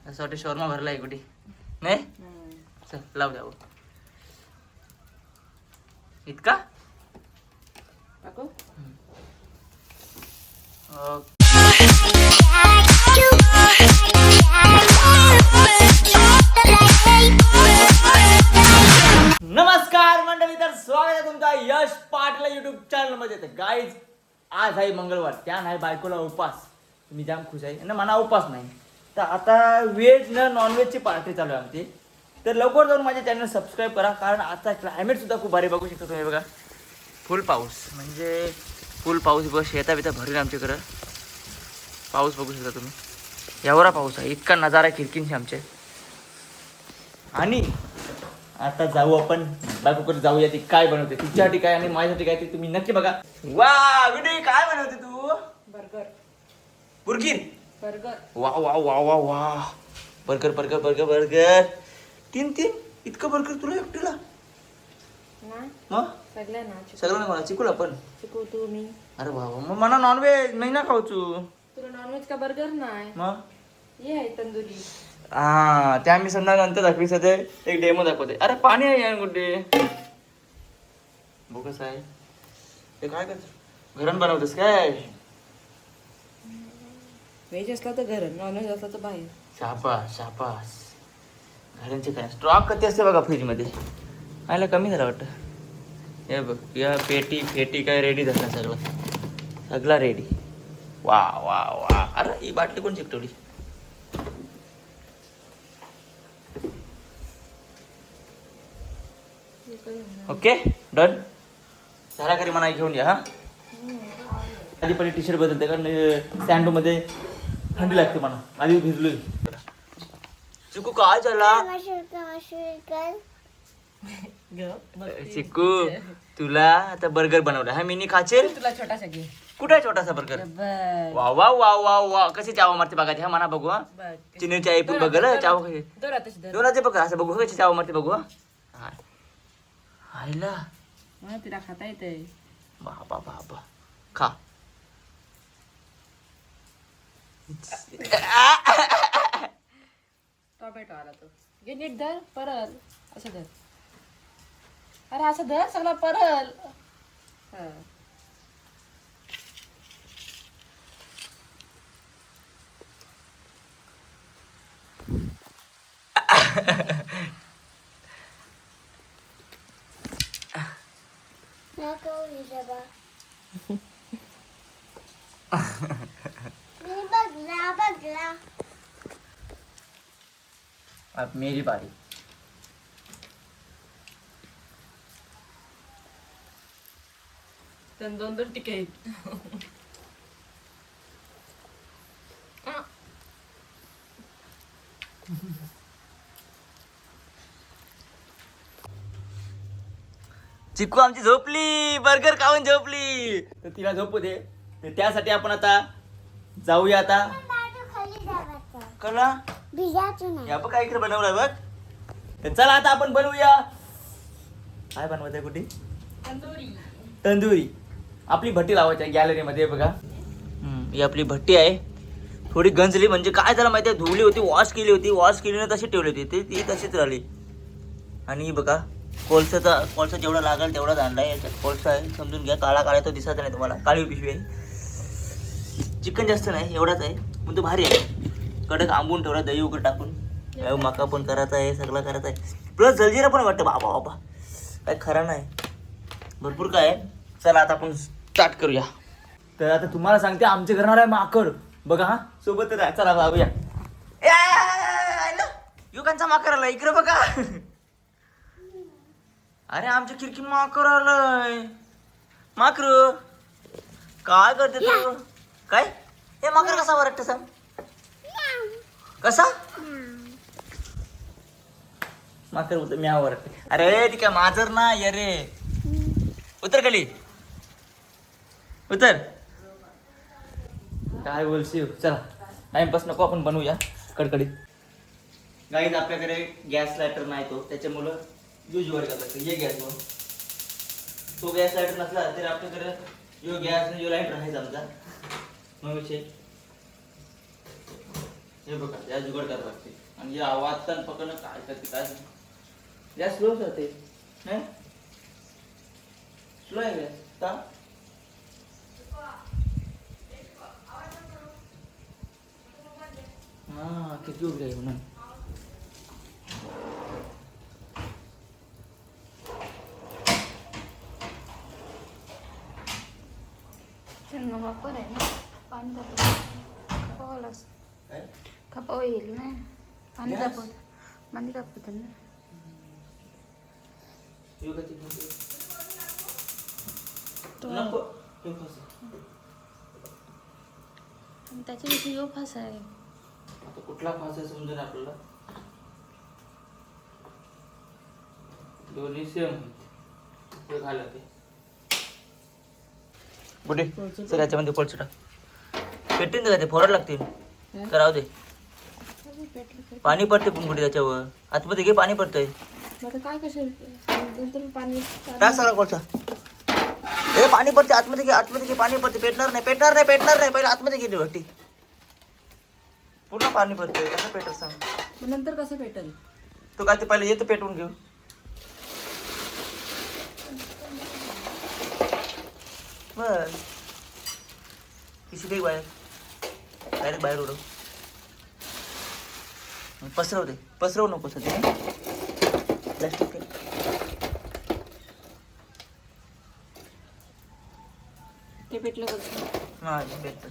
असं वाटतं शॉर्मा भरला आहे कुठे नाही. चल लाव द्या इतका नमस्कार मंडळी, तर स्वागत आहे तुमचा यश पाटील युट्यूब चॅनल मध्ये. तर गाईज आज आहे मंगळवार, त्या नाही बायकोला उपास. मी जाम खुश आहे ना, मला उपास नाही. तर आता व्हेज न नॉनव्हेजची पार्टी चालू आहे आमची. तर लवकर जाऊन माझ्या चॅनल सबस्क्राईब करा, कारण आता क्लायमेट सुद्धा खूप भारी बघू शकता तुम्ही. बघा फुल पाऊस, म्हणजे फुल पाऊस. बघ शेता बिता भरेल आमच्याकडं. पाऊस बघू शकता तुम्ही, एवढा पाऊस आहे, इतका नजारा आहे खिडकींशी आमचे. आणि आता जाऊ आपण बायकोकडे जाऊया. ती काय बनवते तिच्यासाठी काय आणि माझ्यासाठी काय ते तुम्ही नक्की बघा. वा विडी काय बनवते तू? बर्गर. बुर्गीर बर्गर. वा वा वा वा वा. Burger burger burger burger. तीन इतकं बर्गर तुला एकटीला? मग सगळ्यांना मला चिकूला पण चिकू तू मी. अरे वा वा. मग मला नॉनव्हेज नाही ना खाऊचू. तुला नॉनव्हेज का बर्गर नाही? मग ये आहे तंदुरी. हा त्या मी संध्या नंतर दाखवी. सध्या एक डेमो दाखवते. अरे पाणी आहे यार कुठे? बघ कसं आहे ते. काय करत घरून बनवतेस काय? व्हेज असला तर घर, नॉनव्हेज असला तर बाहेर. शाबास शाबास. घरांचे काय स्टॉक कधी असते बघा फ्रीज मध्ये. आयला कमी झाला वाटतं. हे बघ या पेटी काय रेडी झाला सगळा रेडी. वा वा वा. अरे ही बाटली कोण चिकटवली? ओके डन झाला. घरी म्हणा घेऊन या. हा आधी पहिले टी शर्ट बदलते, कारण सँडो मध्ये थंडी लागते म्हणा. आधी भिजलोय. चिकू काय झाला? चिकू तुला आता बर्गर बनवला. हा मिनी खाचेल. तुला छोटासा घे. कुठे छोटासा बर्गर? वा वा वा वा वा. कशी चावा मारते बघा. हा म्हणा बघू. हा चिनीची आई पण बघल चाव कशी दोनाचे बघा. असं बघू कशी चावा मारते बघू. हा आईला तिला खाता येते. बाबा बाबा खा. टोमॅटो आला तो. घे नीट धर. परल असं धर. अरे असं धर सगळा परल. अब मेरी बारी. दोन टिके आहेत. चिकू आमची झोपली. बर्गर खाऊन झोपली. तर तिला झोपू दे. तर त्यासाठी आपण आता जाऊया. आता कला या बघ काय इकडे बनवलंय बघ. तर चला आता आपण बनवूया. काय बनवायचं कुठे? तंदुरी. आपली भट्टी लावायची आहे गॅलरीमध्ये. बघा ही आपली भट्टी आहे. थोडी गंजली, म्हणजे काय झालं माहिती आहे, धुवली होती, वॉश केली ना तशी ठेवली होती. ती तशीच राहिली. आणि बघा कोळसा जेवढा लागेल तेवढाच आणलाय. याच्यात कोळसा आहे, समजून घ्या. काळा तो दिसत नाही तुम्हाला. काळी पिशवी आहे. चिकन जास्त नाही, एवढाच आहे, पण तो भारी आहे. कडक आंबून ठेवला दही वगैरे टाकून. मका पण करायचा आहे, सगळं करायचं आहे. प्लस जलजिरा पण वाटतं. बाबा बाबा काय खरं नाही, भरपूर काय आहे. चला आता आपण स्टार्ट करूया. तर आता तुम्हाला सांगते आमच्या घरावर आहे माकड. बघा हा सोबतच आहे. चला जाऊया. युगांचा माकड आला इकडे बघा. अरे आमच्या खिडकी माकड आलंय. माकरू काय करते तू? काय हे माकड कसा वरटत सांग? कसा माकड उतर म्या वरटते? अरे ती काय मांजर ना अरे. उतर खाली उतर. काय बोलशील? चला टाइमपास नको, आपण बनवूया कडकडीत. गाईज आपल्याकडे गॅस लायटर नाही, तो त्याच्यामुळं यूजवर करतात. ये गॅसवर. तो गॅस लायटर नसला तर आपल्याकडे यो गॅस यो लाईटर आहे आमचा. मग विषय हे बघा या जुगाड करावं लागते आणि या आवाज तर पकडणं काय करते काय या स्लो जाते नाही स्लो आहे गॅस का हा किती उघडे आहे म्हणून वापर आहे ना पाणी तापवलास काय खपाव येईल ना पाणी Yes. तापवत पाणी तापवत ना योगाची नको हे कसं आणि त्याच्याविषयी यो फास आहे आता कुठला फास आहे समजेल आपल्याला दोन्ही सेम ते घाला ते बुडे सर याच्यामध्ये कोळसा टाक पेटीन का ते फोडायला लागतील तर राहू दे पाणी पडते पण कुठे त्याच्यावर आतमध्ये घे पाणी पडतंय आता काय नंतर पाणी काय सगळा कोळसा हे पाणी पडते आतमध्ये घे पाणी पडते पेटणार नाही पहिले आतमध्ये घे भट्टी पूर्ण पाणी पडते कसं पेटर सांग नंतर कसं पेटेल तू काय ते पहिले येतं पेटवून घेऊ बस पिशवी बाहेर डायरेक्ट बाहेर उडव पसरव नको सध्या प्लास्टिक ते पेटलं कसं हां पेटतं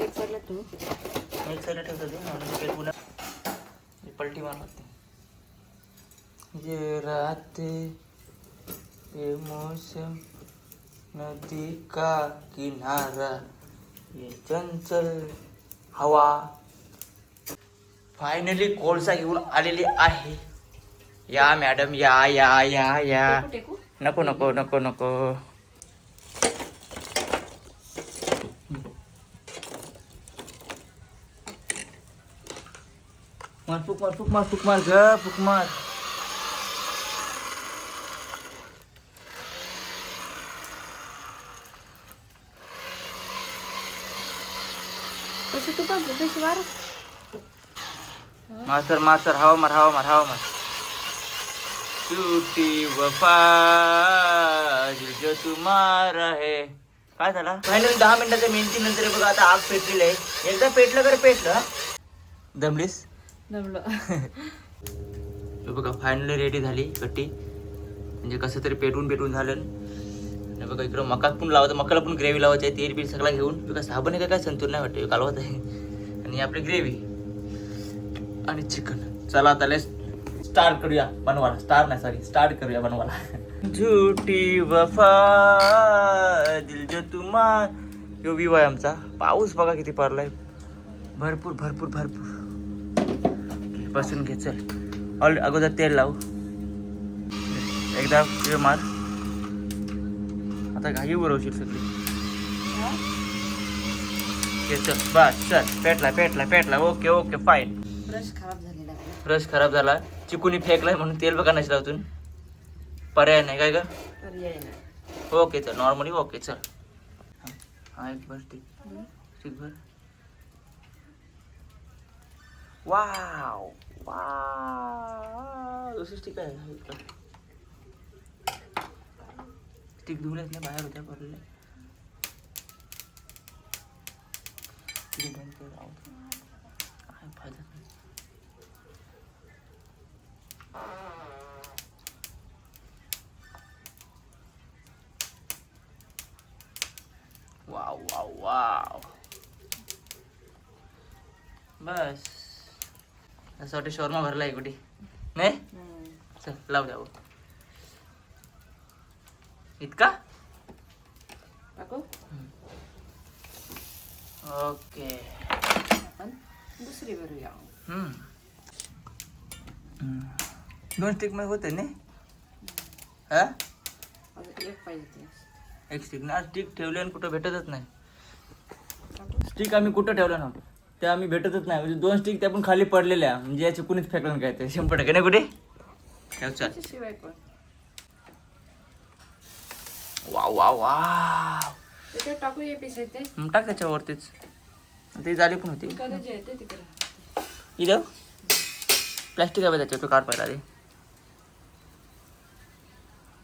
एक साईडला ठेवू एक साईडला ठेवतो ते आणि पेटवून पलटी मार लागते ये रात ये मौसम नदी का किनारा ये चंचल हवा फायनली कोळसा घेऊन आलेली आहे या मॅडम या या या या टेकू नको नको नको नको मार फुक मार फुक मार फुक मार ग फुक मार कसं तू का तशी वार मास्तर हवा मार टूटी वफा दिल जो तुम्हारा है काय झाला फायनली 10 मिनिटाच्या मेहनती नंतर बघा आता आग पेटलेली आहे एकदा पेटलं दमलीस जमलं हे बघा फायनली रेडी झाली कट्टी म्हणजे कसं तरी पेटून झालं आणि बघा इकडं मकाला पण ग्रेव्ही लावायची आहे तेल बिल सगळं घेऊन बघा साबण आहे काय संतूर नाही वाटतं कालवत आहे आणि आपली ग्रेव्ही आणि चिकन चला आता स्टार्ट करूया बनवायला झूठी वफा दिल जो तुम्हार यो विव आहे आमचा पाऊस बघा किती पडलाय भरपूर बसून घे चल अगोदर तेल लावू एकदा हे मार आता घाई उरवशील सगळी चल बस चल पेटला ओके फाईन ब्रश खराब झाला चिकूनी फेकलाय म्हणून तेल बघा नसला अजून पर्याय नाही काय का पर्याय नाही ओके चल नॉर्मली ओके चल हा एक भर ठीक भर वाव दुसरी स्टिक आहे स्टिक धुवल्याच नाही बाहेर होत्या भरलेल्या वाव बस असं वाटतं शॉर्मा भरला आहे कुठे नाही चल लाव द्या इतका टाकू ओके आपण दुसरी भरूया 2 स्टिक मध्ये होते ना हा अजून एक पाहिजे ते एक स्टिक ना स्टिक ठेवले आणि कुठं भेटतच नाही स्टिक आम्ही कुठं ठेवलं ना त्या आम्ही भेटतच नाही म्हणजे 2 स्टिक त्या पण खाली पडलेल्या म्हणजे याचे कुणीच फेकलं काय ते 100% नाही कुठे ठेव चल शिवाय पण वाव त्याच्यात टाकू ये पीस आहे ते टाक त्याच्यावरतीच ते जाली पण होती कॉलेज आहे ते तिकडे. इथं प्लॅस्टिक आहे त्याच्यावर तो काढ पाहिला रे.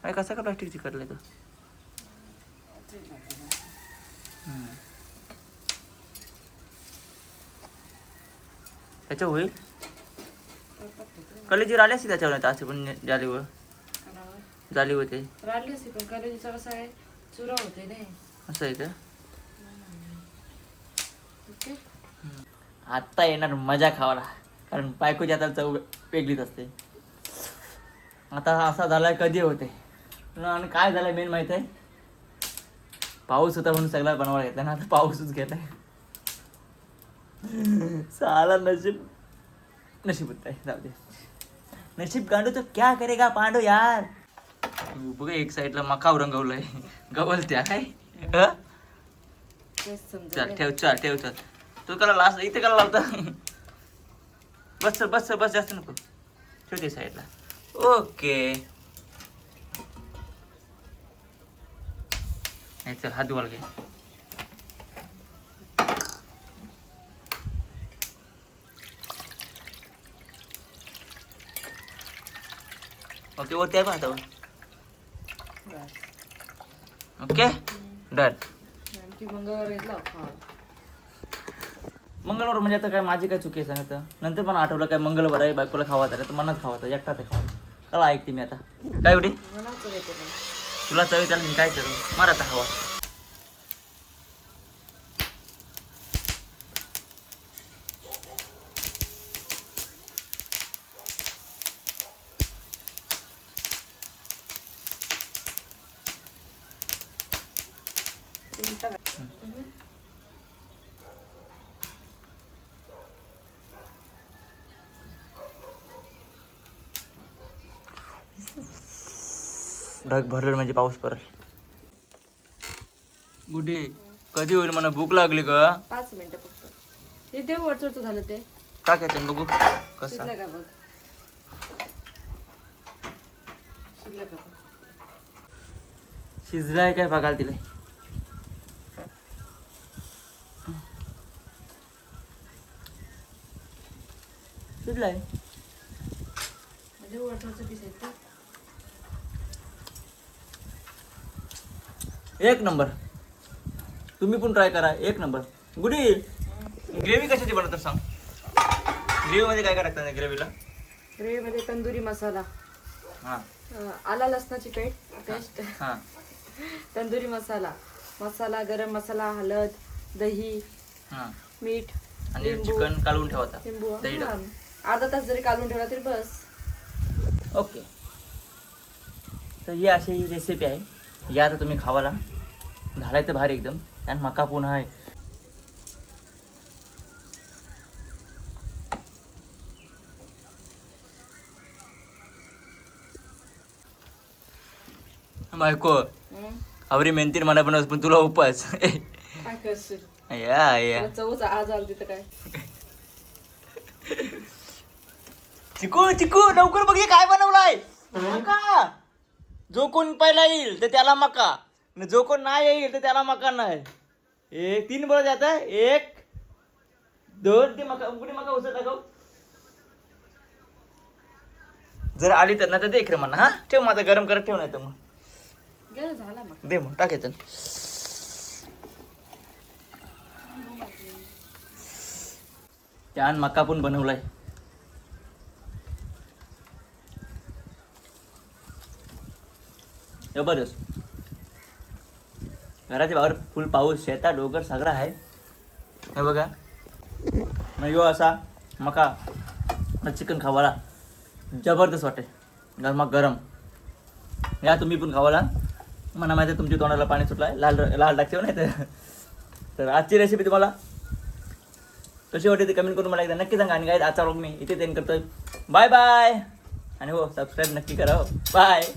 अरे कसं का प्लॅस्टिक चिकटलं तो. त्याच्या होईल कॉलेजवर आले असते त्याच्यावर नाही असे पण जालीवर जाली होते. राहिली असते पण कॉलेजचा कसं आहे चुरा होते नाही. असं आहे का. ओके. आत्ता येणार मजा खावाला कारण बायकोची आता चव वेगळीच असते. आता असा झालाय कधी होते आणि काय झालंय मेन माहित आहे. पाऊस होता म्हणून सगळा बनवायला घेतला ना आता पाऊसच घेताय. साला नशीब नशीब होत आहे जाऊ दे. नशीब गांडू तो क्या करेगा पांडू यार. बघा एक साईडला मकाव रंगवलंय गवल त्या काय. तेच समजा चल ठेव चल ठेव चल. तू कला लास्ट इथे कला लावता. बस सर बस सर बस जास्त नको ठेव ते साईडला. ओके नाही चल हात धुवायला घे. ओके वरती आहे पाहता ओके डन. आणखी मंगळवार घेतला. हा मंगळवार म्हणजे आता काय माझी काय चुकी आहे सांगत. नंतर पण आठवलं काय मंगळवार आहे बायकोला खावा तर मनात खावा एकटा ते खावा. चला ऐकते मी आता काय एवढी मला चलायचं पण. तुला चवी त्याला मी काय करू मारा आता हवा. ढग भरलं म्हणजे पाऊस पडेल. गुडी कधी होईल मला भूक लागली का. 5 मिनिटं फक्त. ते देव वरचरचं झालं ते. काय काय बघू कसा शिजलं का बघ. शिजलं का बघ. शिजलाय काय बघायला तिला. शिजलाय म्हणजे वरचरचं पीस आहे ते. एक नंबर. तुम्ही पण ट्राय करा एक नंबर. गुडी ग्रेव्ही कशाची बनवतात सांग. ग्रेव्ही मध्ये काय काय टाकतात ग्रेव्हीला. ग्रेव्हीमध्ये तंदुरी मसाला, हां आला लसणाची पेस्ट, हां तंदुरी मसाला, मसाला गरम मसाला, हळद, दही, हां मीठ, आणि लिंबू. चिकन कालवून ठेवता लिंबू दही हा. अर्धा तास जरी काढून ठेवला तरी बस. ओके. तर ही अशी रेसिपी आहे. या आता तुम्ही खावाला झालाय तर भारी एकदम. आणि मका पुन्हा आहे. बायको आवरी मेहनतीन मला बनवस पण तुला उपास. काय करशील. या या चवच आज आलं तिथं काय. चिकू चिकू लवकर बघ हे काय बनवलाय. मका. जो कोण पहिला येईल तर त्याला मका, जो कोण नाही येईल तर त्याला मका नाही. 3 बरं जात 1 2 ते मका कुठे मका उसळ टाकव. जर आली तर ना तर देख रे म्हणा. हा ठेव माझा गरम करत ठेव नाही तर मग गेलं झाला मग. दे मग टाकायचं. त्यान मका पण बनवलाय. जबरदस्त. घराच्या बाहेर फुल पाऊस शेतात डोंगर सगळा आहे. हे बघा मग यो असा मका चिकन खावाला जबरदस्त वाटे गरमा गरम. या तुम्ही पण खावाला. मला माहिती आहे तुमच्या तोंडाला पाणी सुटलाय. लाल लाल टाकते नाही तर आजची रेसिपी तुम्हाला कशी वाटते ते कमेंट करून मला एकदा नक्की सांगा. आणि काय आजचा व्लॉग मी इथे एंड करतोय. Bye bye. आणि हो सबस्क्राईब नक्की करा. बाय.